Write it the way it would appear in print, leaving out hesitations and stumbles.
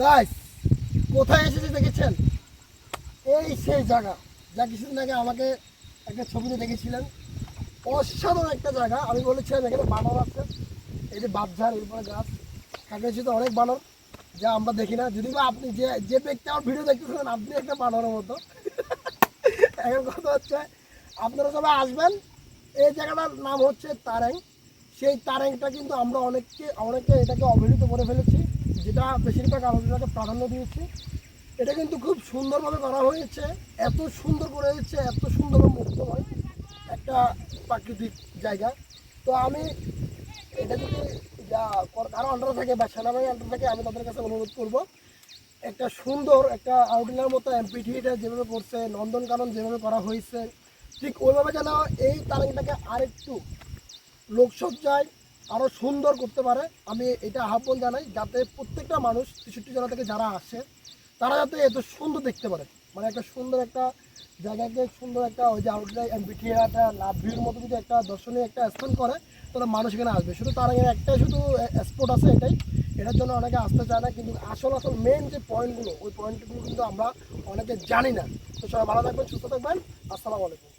Guys কোথায় এসেছে দেখেছেন? এই সেই জায়গা যা কিছুদিন আগে আমাকে একটা ছবিতে দেখেছিলেন। অসাধারণ একটা জায়গা। আমি বলেছিলাম এখানে বানর আছে, এই যে বাঁধঝাড় এরপরে গাছ থাকে তো অনেক বানর, যা আমরা দেখি না। যদি বা আপনি যে যে ব্যক্তি আমার ভিডিও দেখতেছিলেন আপনি একটা বানরের মতো। এখন কথা হচ্ছে আপনারা সবাই আসবেন। এই জায়গাটার নাম হচ্ছে তারেং। সেই তারেংটা কিন্তু আমরা অনেকে এটাকে অবহেলিত করে ফেলেছি, যেটা বেশিরভাগ আলোচনাকে প্রাধান্য দিয়েছি। এটা কিন্তু খুব সুন্দরভাবে করা হয়েছে, এত সুন্দর করে হয়েছে, এত সুন্দর মুক্তময় একটা প্রাকৃতিক জায়গা। তো আমি এটা যদি যা কারো আন্ডারে থাকে বা সেনাবাহিনীর আন্ডারে থাকে, আমি তাদের কাছে অনুরোধ করব একটা সুন্দর একটা আউটলাইনের মতো এমপি থিয়েটার যেভাবে করছে, নন্দনকানন যেভাবে করা হয়েছে, ঠিক ওইভাবে যেন এই তারেংটাকে আরেকটু লোকসজ্জায় আরও সুন্দর করতে পারে। আমি এটা আহ্বান জানাই যাতে প্রত্যেকটা মানুষ ৬৩ জেলা থেকে যারা আসে তারা যাতে এত সুন্দর দেখতে পারে। মানে একটা সুন্দর একটা জায়গাকে সুন্দর একটা ওই যে আউটলাইন এমপিথিয়েটারটা লাভভিউর মতো যদি একটা দর্শনীয় একটা স্থান করে তাহলে মানুষ এখানে আসবে। শুধু তার একটাই শুধু স্পট আছে এটাই, এটার জন্য অনেকে আসতে চায় না, কিন্তু আসল মেন যে পয়েন্টগুলো ওই পয়েন্টগুলো কিন্তু আমরা অনেকে জানি না। তো সবাই ভালো থাকবেন, সুস্থ থাকবেন। আসসালামু আলাইকুম।